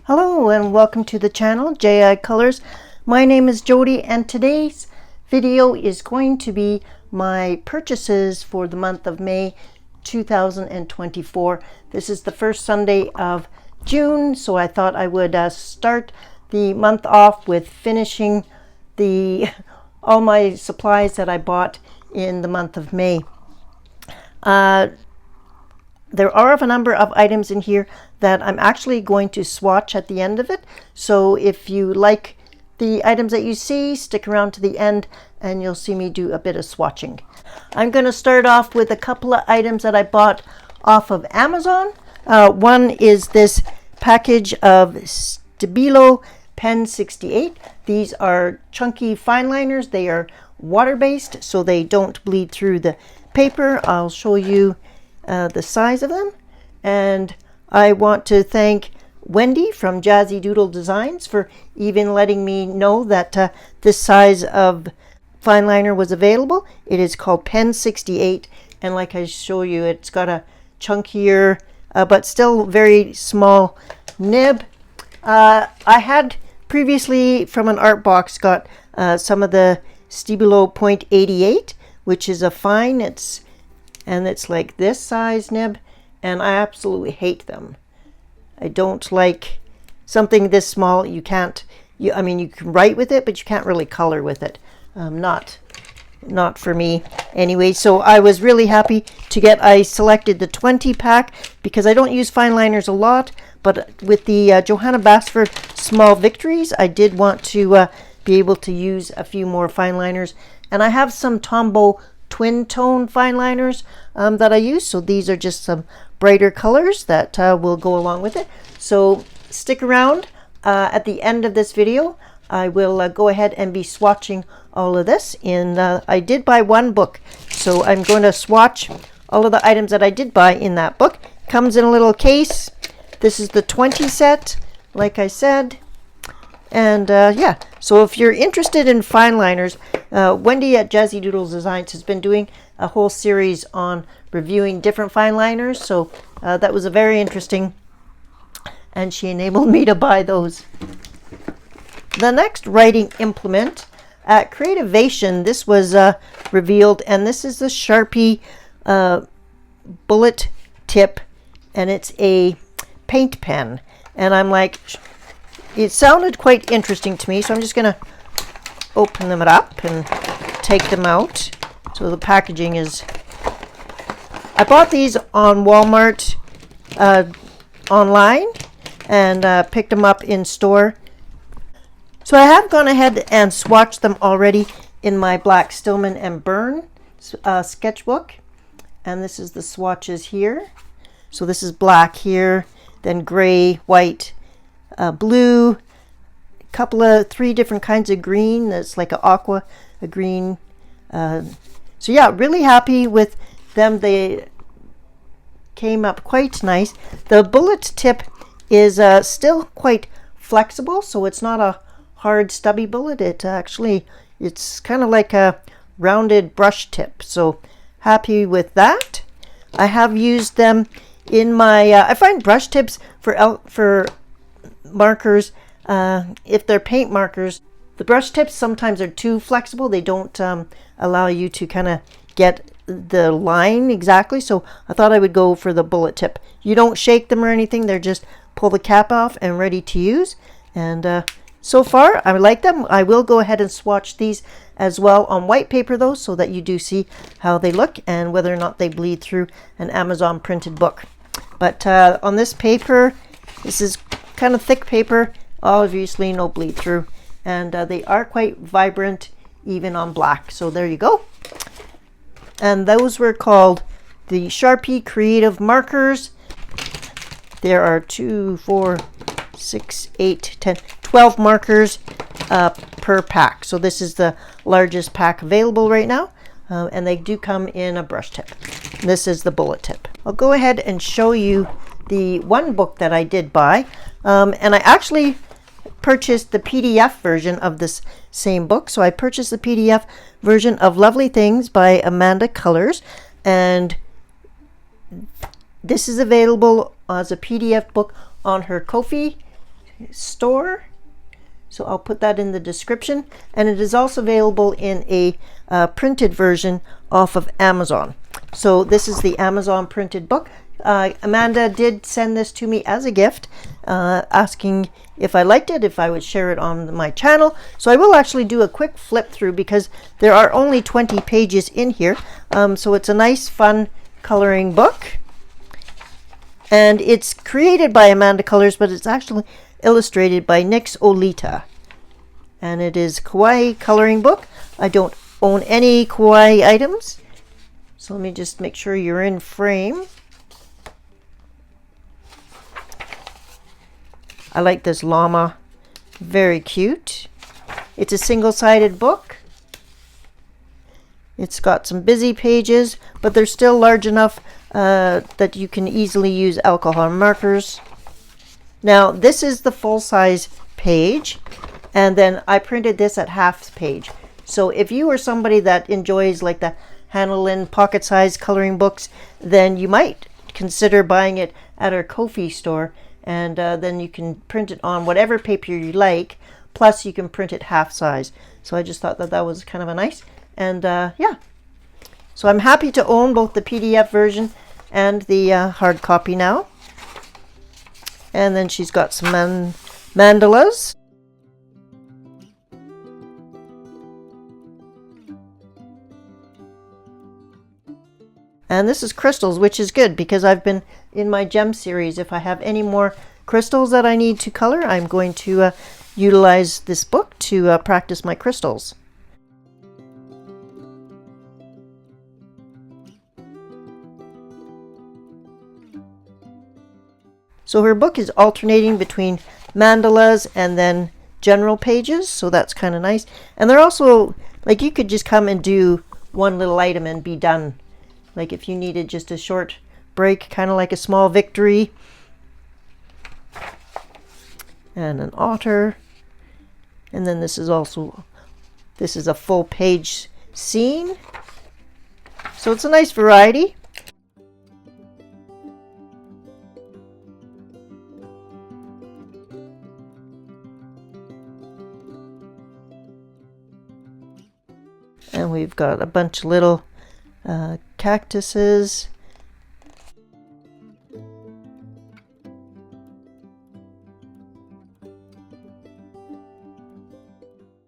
Hello and welcome to the channel JI Colors. My name is Jody and today's video is going to be my purchases for the month of May 2024. This is the first Sunday of June, so I thought I would start the month off with finishing all my supplies that I bought in the month of May. There are a number of items in here that I'm actually going to swatch at the end of it. So if you like the items that you see, stick around to the end and you'll see me do a bit of swatching. I'm going to start off with a couple of items that I bought off of Amazon. One is this package of Stabilo Pen 68. These are chunky fine liners. They are water-based, so they don't bleed through the paper. I'll show you the size of them, and I want to thank Wendy from Jazzy Doodle Designs for even letting me know that this size of fine liner was available. It is called Pen 68, and like I show you, it's got a chunkier but still very small nib. I had previously from an art box got some of the Stabilo .88, which is a fine. It's like this size nib, and I absolutely hate them. I don't like something this small. I mean, you can write with it, but you can't really color with it. Not for me anyway. So I was really happy to I selected the 20 pack because I don't use fine liners a lot, but with the Johanna Basford Small Victories, I did want to be able to use a few more fine liners. And I have some Tombow twin tone fine liners that I use, so these are just some brighter colors that will go along with it. So stick around. At the end of this video I will go ahead and be swatching all of this. I did buy one book, so I'm going to swatch all of the items that I did buy in that book. Comes in a little case. This is the 20 set, like I said. And yeah, so if you're interested in fine liners, Wendy at Jazzy Doodles Designs has been doing a whole series on reviewing different fine liners. So that was a very interesting, and she enabled me to buy those. The next writing implement at Creativation, this was revealed, and this is the Sharpie bullet tip, and it's a paint pen. And I'm like, it sounded quite interesting to me, so I'm just going to open them up and take them out. So the packaging is... I bought these on Walmart online and picked them up in store. So I have gone ahead and swatched them already in my black Stillman and Byrne sketchbook. And this is the swatches here. So this is black here, then gray, white, blue, three different kinds of green. That's like an aqua, a green. So yeah, really happy with them. They came up quite nice. The bullet tip is still quite flexible, so it's not a hard stubby bullet. It's kind of like a rounded brush tip, so happy with that. I have used them in my I find brush tips for markers, if they're paint markers, the brush tips sometimes are too flexible. They don't allow you to kind of get the line exactly, so I thought I would go for the bullet tip. You don't shake them or anything, they're just pull the cap off and ready to use. And so far I like them. I will go ahead and swatch these as well on white paper though, so that you do see how they look and whether or not they bleed through an Amazon printed book. But on this paper, this is kind of thick paper, obviously no bleed through, and they are quite vibrant even on black. So there you go. And those were called the Sharpie Creative Markers. There are 2, 4, 6, 8, 10, 12 markers per pack. So this is the largest pack available right now, and they do come in a brush tip. This is the bullet tip. I'll go ahead and show you the one book that I did buy, and I actually purchased the PDF version of this same book. So I purchased the PDF version of Lovely Things by Amanda Colors, and this is available as a PDF book on her Ko-fi store. So I'll put that in the description. And it is also available in a printed version off of Amazon. So this is the Amazon printed book. Amanda did send this to me as a gift, asking if I liked it, if I would share it on my channel. So I will actually do a quick flip through because there are only 20 pages in here. So it's a nice, fun coloring book. And it's created by Amanda Colors, but it's actually illustrated by Nix Olita. And it is kawaii coloring book. I don't own any kawaii items. So let me just make sure you're in frame. I like this llama. Very cute. It's a single-sided book. It's got some busy pages, but they're still large enough that you can easily use alcohol markers. Now, this is the full-size page, and then I printed this at half page. So if you are somebody that enjoys like the Hanlin pocket-sized coloring books, then you might consider buying it at our Ko-fi store, and then you can print it on whatever paper you like, plus you can print it half size. So I just thought that that was kind of a nice, and yeah. So I'm happy to own both the PDF version and the hard copy now. And then she's got some mandalas. And this is crystals, which is good because I've been in my gem series. If I have any more crystals that I need to color, I'm going to utilize this book to practice my crystals. So her book is alternating between mandalas and then general pages, so that's kind of nice. And they're also, like, you could just come and do one little item and be done. Like if you needed just a short break, kind of like a small victory. And an otter. And then this is a full page scene. So it's a nice variety. And we've got a bunch of little cactuses.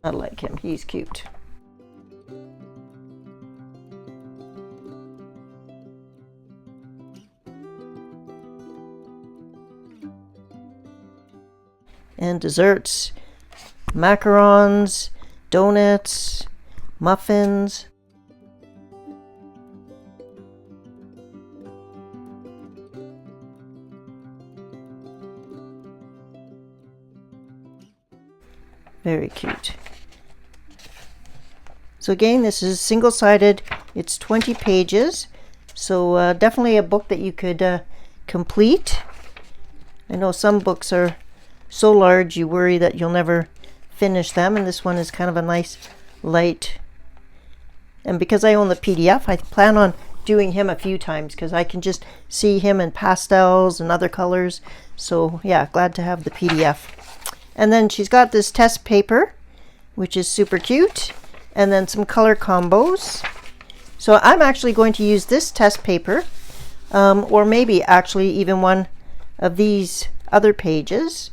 I like him, he's cute. And desserts, macarons, donuts, muffins. Very cute. So again, this is single-sided. It's 20 pages. So definitely a book that you could complete. I know some books are so large you worry that you'll never finish them, and this one is kind of a nice light. And because I own the PDF, I plan on doing him a few times because I can just see him in pastels and other colors. So yeah, glad to have the PDF. And then she's got this test paper, which is super cute, and then some color combos. So I'm actually going to use this test paper, or maybe actually even one of these other pages,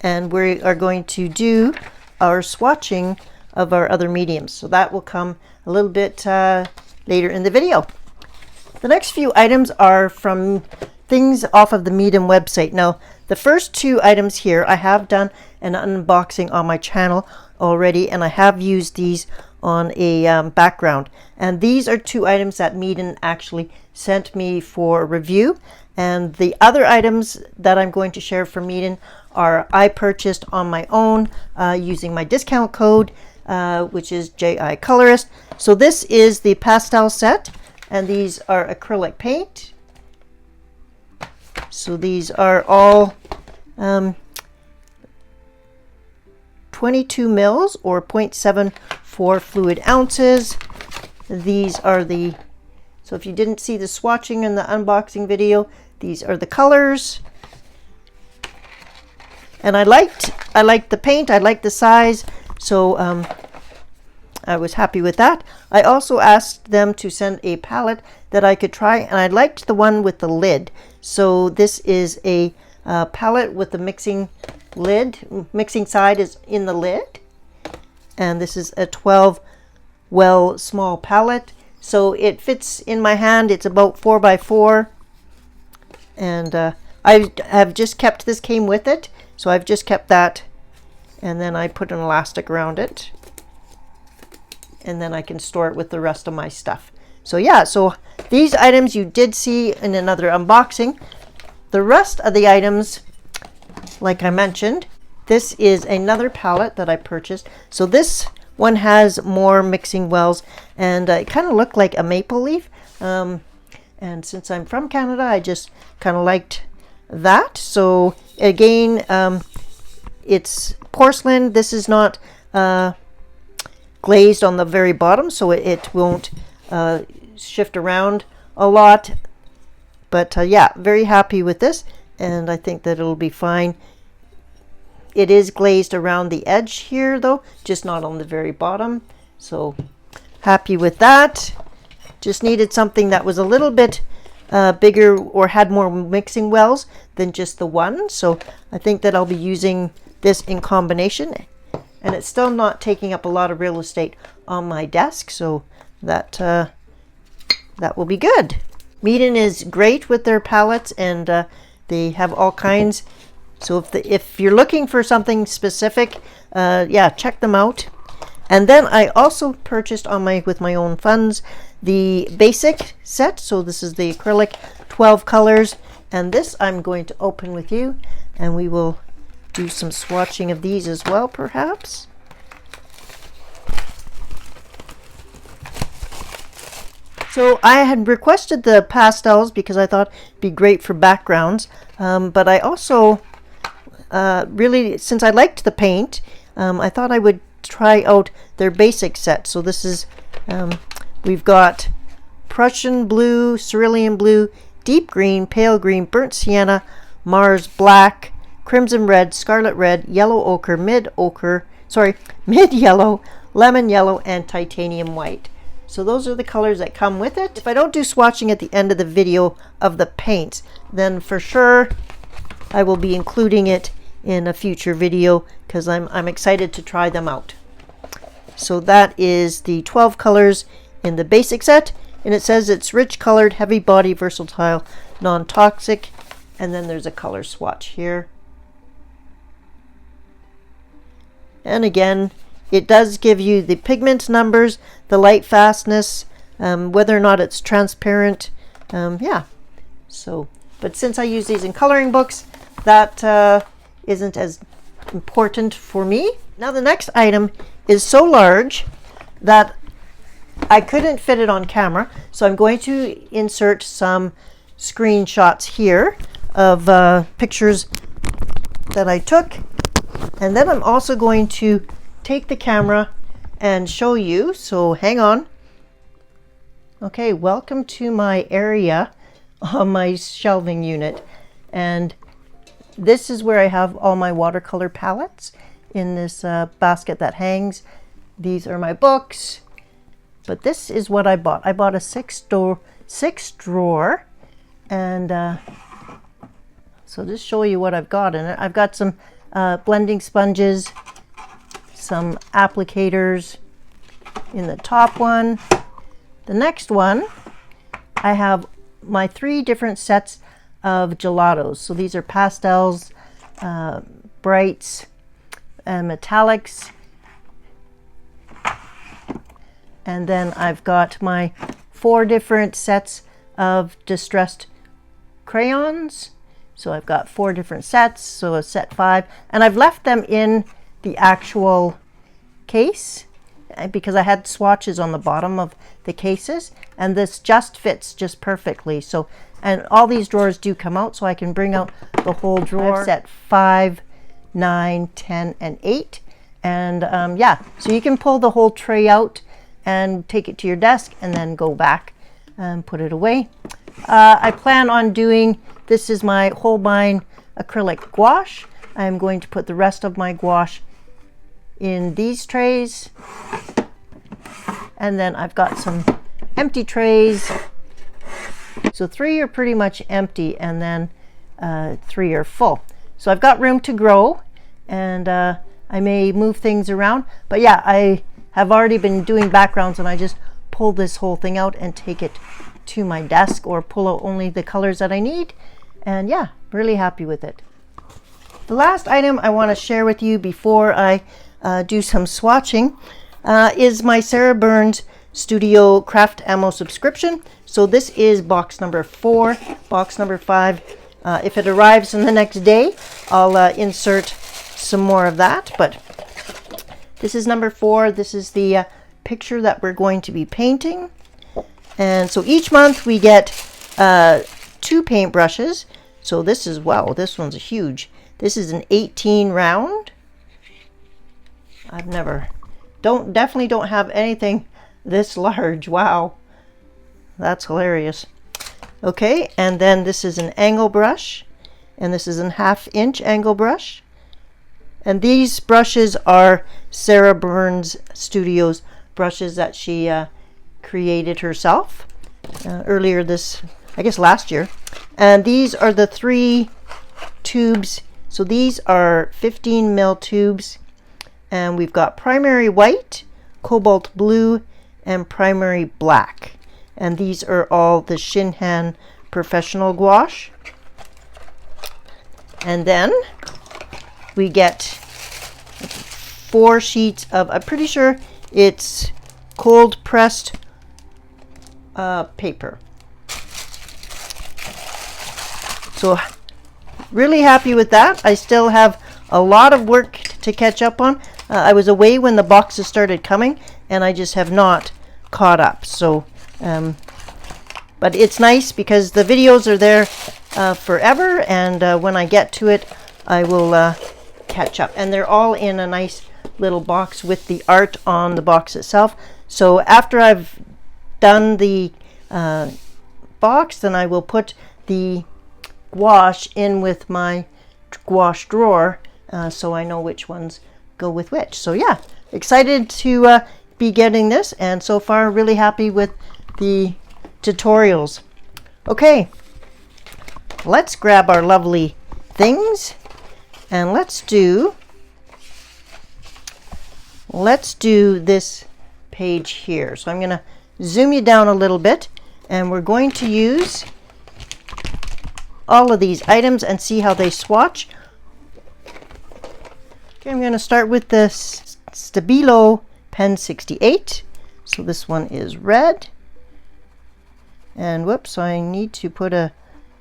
and we are going to do our swatching of our other mediums. So that will come a little bit later in the video. The next few items are from things off of the Meeden website. Now, the first two items here, I have done an unboxing on my channel already, and I have used these on a background. And these are two items that Meeden actually sent me for review. And the other items that I'm going to share from Meeden are I purchased on my own using my discount code, which is JI Colorist. So this is the pastel set, and these are acrylic paint. So these are all 22 mils or 0.74 fluid ounces. These are the, so if you didn't see the swatching in the unboxing video, these are the colors. And I liked the paint, I liked the size, so I was happy with that. I also asked them to send a palette that I could try, and I liked the one with the lid. So this is a palette with the mixing side is in the lid, and this is a 12 well small palette, so it fits in my hand. It's about 4 by 4, and I have just kept, this came with it, so I've just kept that, and then I put an elastic around it, and then I can store it with the rest of my stuff. So yeah, so these items you did see in another unboxing. The rest of the items, like I mentioned, this is another palette that I purchased. So this one has more mixing wells, and it kind of looked like a maple leaf. And since I'm from Canada, I just kind of liked that. So again, it's porcelain. This is not glazed on the very bottom, so it won't shift around a lot. But yeah, very happy with this, and I think that it'll be fine. It is glazed around the edge here though, just not on the very bottom. So happy with that. Just needed something that was a little bit bigger or had more mixing wells than just the one. So I think that I'll be using this in combination, and it's still not taking up a lot of real estate on my desk. So that that will be good. Meeden is great with their palettes, and they have all kinds. So if you're looking for something specific, yeah, check them out. And then I also purchased with my own funds the basic set. So this is the acrylic 12 colors, and this I'm going to open with you, and we will do some swatching of these as well, perhaps. So I had requested the pastels because I thought it'd be great for backgrounds, but I also really, since I liked the paint, I thought I would try out their basic set. So this is, we've got Prussian blue, cerulean blue, deep green, pale green, burnt sienna, Mars black, crimson red, scarlet red, yellow ochre, mid yellow, lemon yellow, and titanium white. So those are the colors that come with it. If I don't do swatching at the end of the video of the paints, then for sure I will be including it in a future video because I'm excited to try them out. So that is the 12 colors in the basic set, and it says it's rich colored, heavy body, versatile, non-toxic, and then there's a color swatch here. And again, it does give you the pigment numbers, the light fastness, whether or not it's transparent. Yeah. So, but since I use these in coloring books, that isn't as important for me. Now the next item is so large that I couldn't fit it on camera, so I'm going to insert some screenshots here of pictures that I took, and then I'm also going to take the camera and show you. So hang on. Okay, welcome to my area on my shelving unit, and this is where I have all my watercolor palettes in this basket that hangs. These are my books, but this is what I bought. I bought a six drawer, and so just show you what I've got in it. I've got some blending sponges, some applicators in the top one. The next one, I have my 3 different sets of gelatos. So these are pastels, brights, and metallics. And then I've got my 4 different sets of distressed crayons. So I've got 4 different sets, so a set 5. And I've left them in the actual case because I had swatches on the bottom of the cases, and this just fits just perfectly. So, and all these drawers do come out, so I can bring out the whole drawer. I've set 5, 9, 10, and 8. And yeah, so you can pull the whole tray out and take it to your desk and then go back and put it away. I plan on doing, this is my Holbein acrylic gouache. I'm going to put the rest of my gouache in these trays. And then I've got some empty trays. So 3 are pretty much empty, and then 3 are full. So I've got room to grow, and I may move things around. But yeah, I have already been doing backgrounds, and I just pull this whole thing out and take it to my desk, or pull out only the colors that I need. And yeah, really happy with it. The last item I want to share with you before I do some swatching is my Sarah Burns Studio Craft Ammo subscription. So this is box number 4. Box number 5, if it arrives in the next day, I'll insert some more of that. But this is number 4. This is the picture that we're going to be painting. And so each month we get 2 paint brushes. So this is, wow, this one's huge. This is an 18 round. I've never, definitely don't have anything this large. Wow, that's hilarious. Okay, and then this is an angle brush, and this is a 1/2 inch angle brush. And these brushes are Sarah Burns Studios brushes that she created herself earlier this, I guess last year. And these are the 3 tubes. So these are 15 mil tubes, and we've got primary white, cobalt blue, and primary black. And these are all the Shinhan Professional Gouache. And then we get 4 sheets of, I'm pretty sure it's cold pressed paper. So really happy with that. I still have a lot of work to catch up on. I was away when the boxes started coming, and I just have not caught up. So but it's nice because the videos are there forever, and when I get to it I will catch up. And they're all in a nice little box with the art on the box itself. So after I've done the box, then I will put the gouache in with my gouache drawer, so I know which ones go with which. So yeah, excited to be getting this, and so far really happy with the tutorials. Okay, let's grab our lovely things, and let's do this page here. So I'm going to zoom you down a little bit, and we're going to use all of these items and see how they swatch. Okay, I'm going to start with the Stabilo Pen 68. So this one is red. And whoops, I need to put a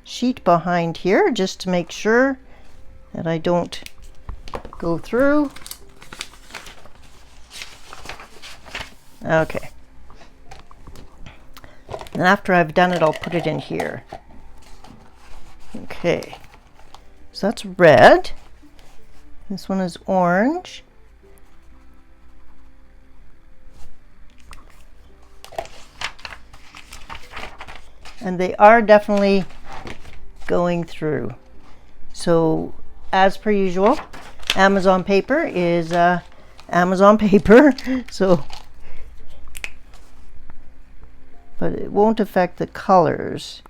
sheet behind here just to make sure that I don't go through. Okay. And after I've done it, I'll put it in here. Okay. So that's red. This one is orange. And they are definitely going through. So as per usual, Amazon paper is Amazon paper. So, but it won't affect the colors.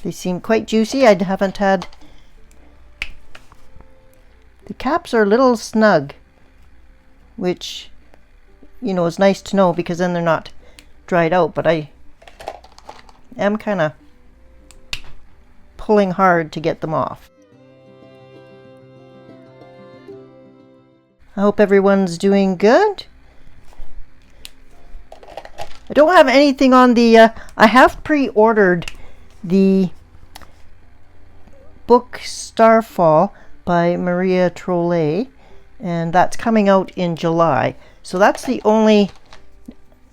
They seem quite juicy. I haven't had, the caps are a little snug, which, you know, is nice to know because then they're not dried out, but I am kind of pulling hard to get them off. I hope everyone's doing good. I don't have anything on the, I have pre-ordered the book Starfall by Maria Trollet, and that's coming out in July. So that's the only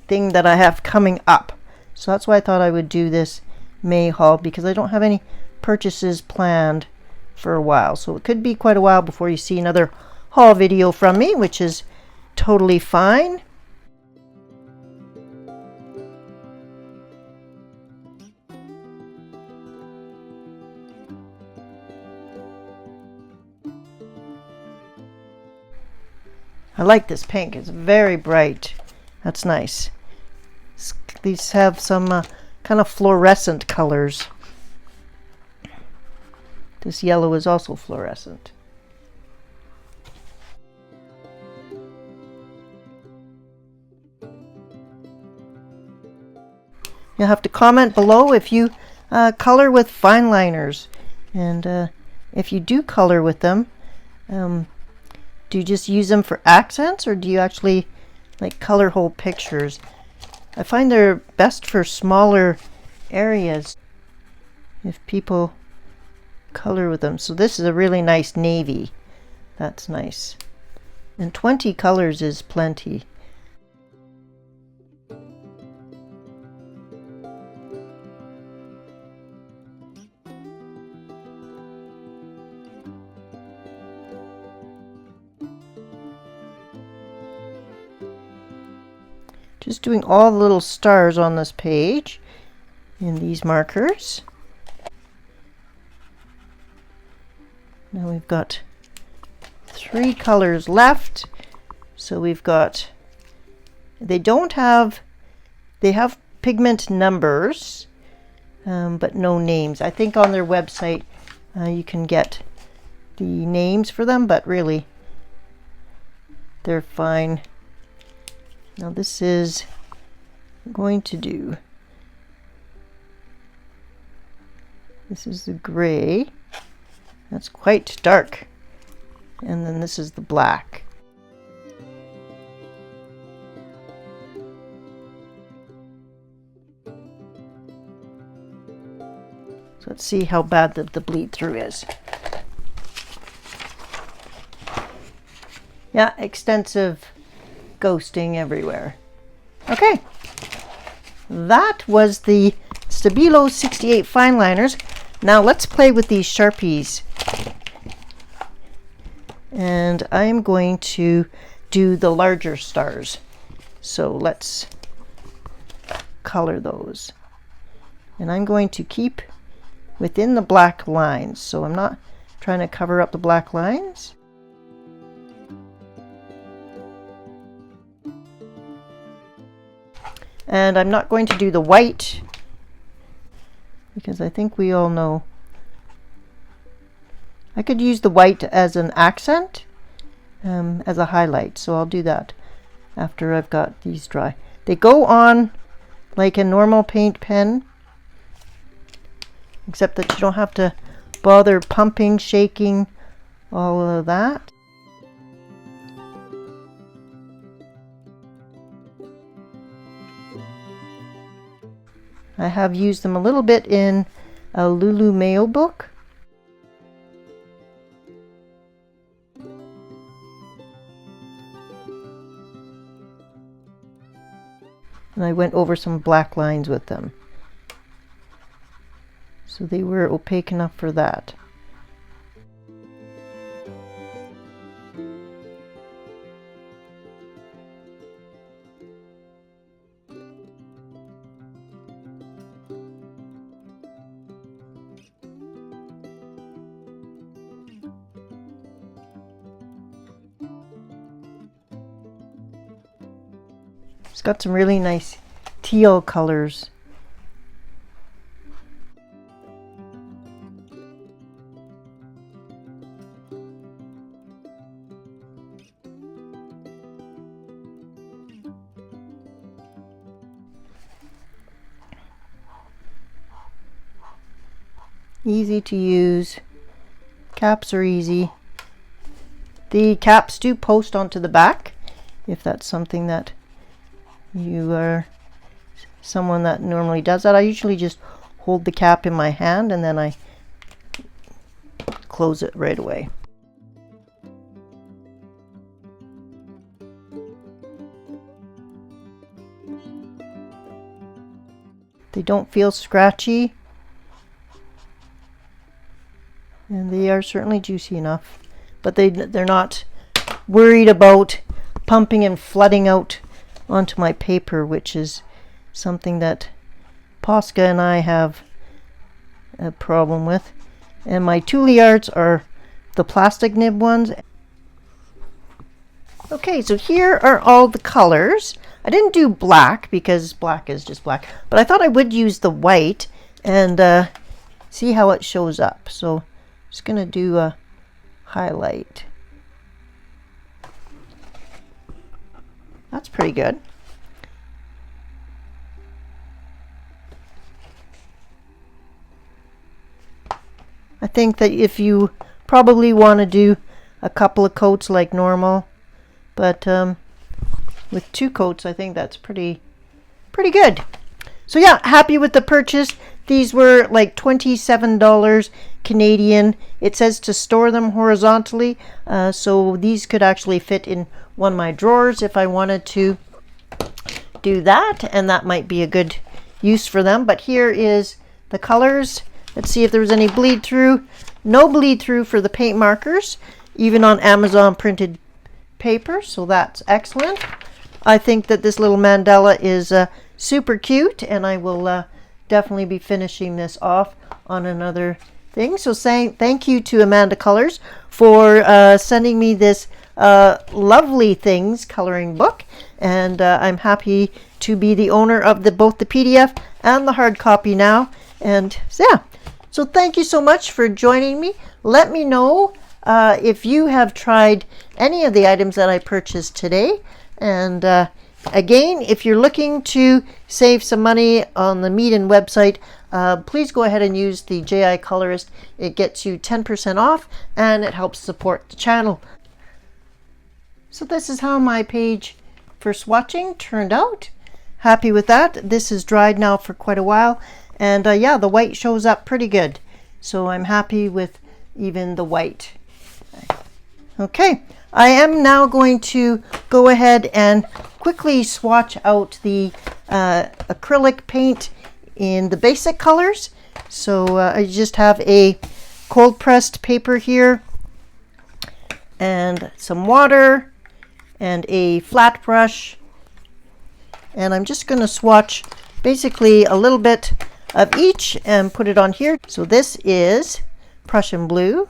thing that I have coming up. So that's why I thought I would do this May haul, because I don't have any purchases planned for a while. So it could be quite a while before you see another haul video from me, which is totally fine. I like this pink. It's very bright. That's nice. These have some kind of fluorescent colors. This yellow is also fluorescent. You'll have to comment below if you color with fine liners, and if you do color with them, do you just use them for accents, or do you actually like color whole pictures? I find they're best for smaller areas if people color with them. So this is a really nice navy. That's nice. And 20 colors is plenty. Just doing all the little stars on this page in these markers. Now we've got 3 colors left. So we've got, they have pigment numbers, but no names. I think on their website you can get the names for them, but really they're fine. Now this is going to do, this is the gray, that's quite dark, and then this is the black. So let's see how bad the bleed through is. Yeah, extensive ghosting everywhere. Okay, that was the Stabilo 68 fine liners. Now let's play with these Sharpies, and I'm going to do the larger stars. So let's color those, and I'm going to keep within the black lines, so I'm not trying to cover up the black lines. And I'm not going to do the white, because I think we all know I could use the white as an accent, as a highlight, so I'll do that after I've got these dry. They go on like a normal paint pen, except that you don't have to bother pumping, shaking, all of that. I have used them a little bit in a Lulu Mayo book. And I went over some black lines with them. So they were opaque enough for that. It's got some really nice teal colors. Easy to use. Caps are easy. The caps do post onto the back, if that's something that you are someone that normally does that. I usually just hold the cap in my hand and then I close it right away. They don't feel scratchy, and they are certainly juicy enough, but they're not worried about pumping and flooding out onto my paper, which is something that Posca and I have a problem with. And my Tulle Arts are the plastic nib ones. Okay, so here are all the colors. I didn't do black because black is just black, but I thought I would use the white and see how it shows up. So I'm just going to do a highlight. That's pretty good. I think that if you probably want to do a couple of coats like normal, but with 2 coats, I think that's pretty good. So yeah, happy with the purchase. These were like $27 Canadian. It says to store them horizontally, so these could actually fit in one of my drawers if I wanted to do that, and that might be a good use for them. But here is the colors. Let's see if there was any bleed through. No bleed through for the paint markers, even on Amazon printed paper, so that's excellent. I think that this little mandala is super cute, and I will definitely be finishing this off on another thing. So saying thank you to Amanda Colors for sending me this lovely things coloring book, and I'm happy to be the owner of both the PDF and the hard copy now. And yeah, so thank you so much for joining me. Let me know if you have tried any of the items that I purchased today. And again, if you're looking to save some money on the Meeden website, please go ahead and use the JI Colorist. It gets you 10% off and it helps support the channel. So this is how my page for swatching turned out. Happy with that. This is dried now for quite a while, and yeah, the white shows up pretty good. So I'm happy with even the white. Okay, I am now going to go ahead and quickly swatch out the acrylic paint in the basic colors. So I just have a cold pressed paper here and some water and a flat brush, and I'm just going to swatch basically a little bit of each and put it on here. So this is Prussian blue,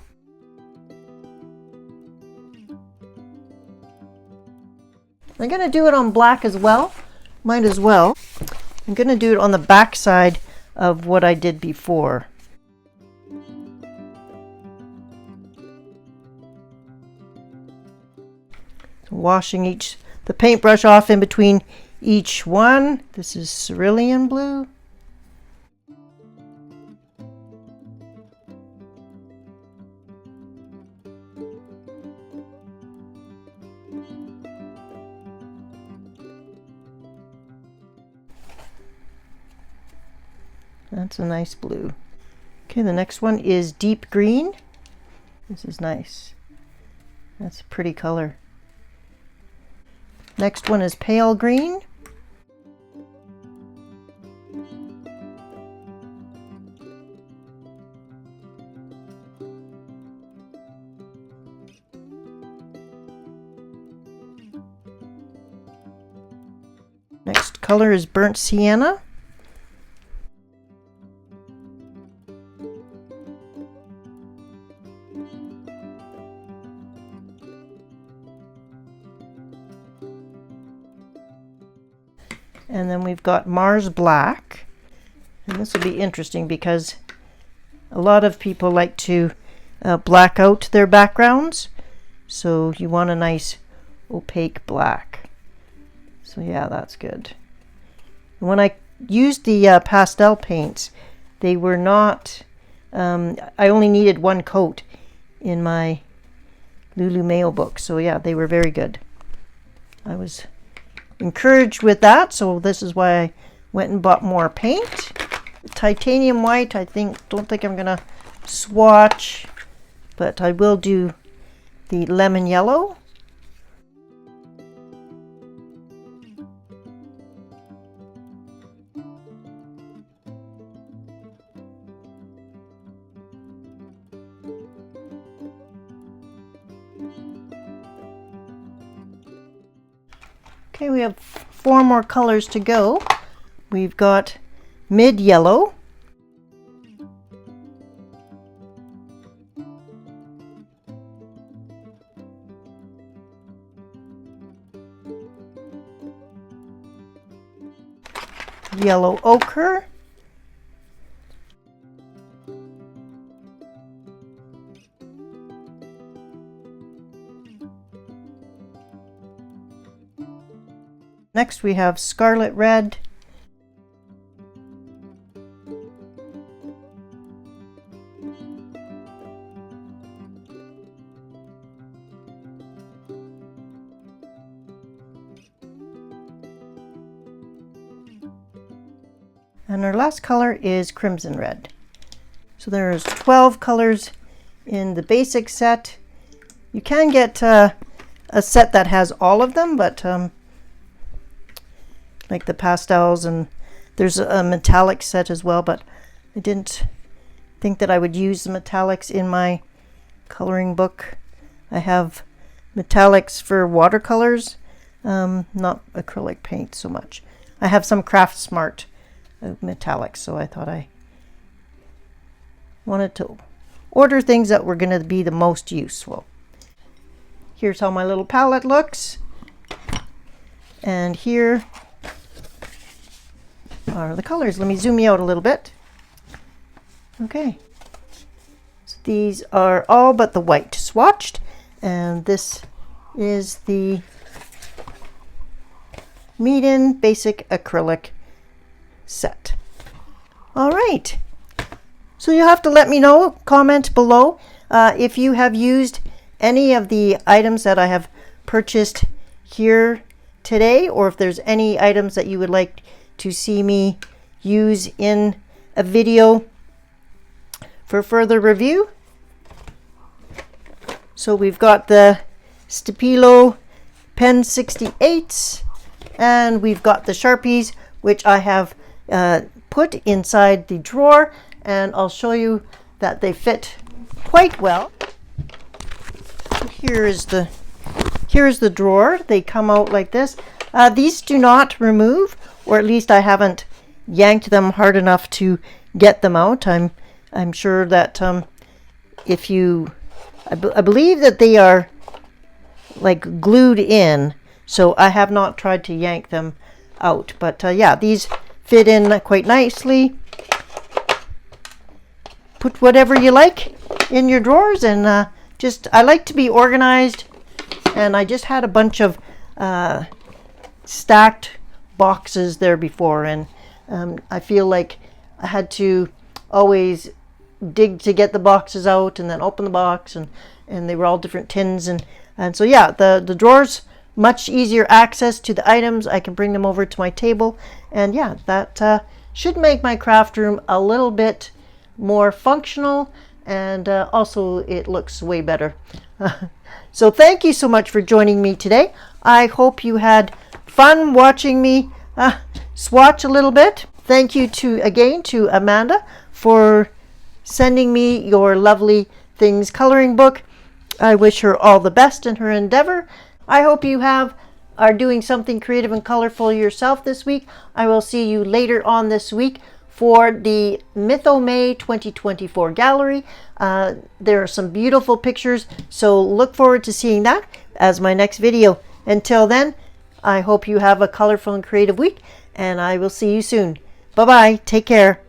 I'm going to do it on black as well, might as well. I'm going to do it on the back side of what I did before. Washing the paintbrush off in between each one. This is cerulean blue. That's a nice blue. Okay, the next one is deep green. This is nice. That's a pretty color. Next one is pale green. Next color is burnt sienna. And then we've got Mars Black. And this will be interesting because a lot of people like to black out their backgrounds. So you want a nice opaque black. So yeah, that's good. When I used the pastel paints, they were not, I only needed one coat in my Lulu Mayo book. So yeah, they were very good. I was encouraged with that, so this is why I went and bought more paint. Titanium white, don't think I'm gonna swatch, but I will do the lemon yellow. Okay, we have 4 more colors to go. We've got mid yellow, yellow ochre. Next we have scarlet red. And our last color is crimson red. So there's 12 colors in the basic set. You can get a set that has all of them, but like the pastels, and there's a metallic set as well, but I didn't think that I would use the metallics in my coloring book. I have metallics for watercolors, not acrylic paint so much. I have some Craft Smart metallics, so I thought I wanted to order things that were going to be the most useful. Here's how my little palette looks, and here are the colors. Let me zoom you out a little bit. Okay, so these are all but the white swatched, and this is the Meeden Basic Acrylic set. All right, so you have to let me know, comment below if you have used any of the items that I have purchased here today, or if there's any items that you would like to see me use in a video for further review. So we've got the Stabilo Pen 68s, and we've got the Sharpies, which I have put inside the drawer, and I'll show you that they fit quite well. Here is the drawer. They come out like this. These do not remove, or at least I haven't yanked them hard enough to get them out. I'm sure that if you, I believe that they are like glued in, so I have not tried to yank them out. But yeah, these fit in quite nicely. Put whatever you like in your drawers, and I like to be organized, and I just had a bunch of stacked boxes there before, and I feel like I had to always dig to get the boxes out and then open the box, and they were all different tins, and so yeah, the drawers, much easier access to the items. I can bring them over to my table, and yeah, that should make my craft room a little bit more functional, and also it looks way better. So thank you so much for joining me today. I hope you had fun watching me swatch a little bit. Thank you again to Amanda for sending me your lovely things coloring book. I wish her all the best in her endeavor. I hope you are doing something creative and colorful yourself this week. I will see you later on this week for the Mytho May 2024 gallery. There are some beautiful pictures, so look forward to seeing that as my next video. Until then, I hope you have a colorful and creative week, and I will see you soon. Bye-bye. Take care.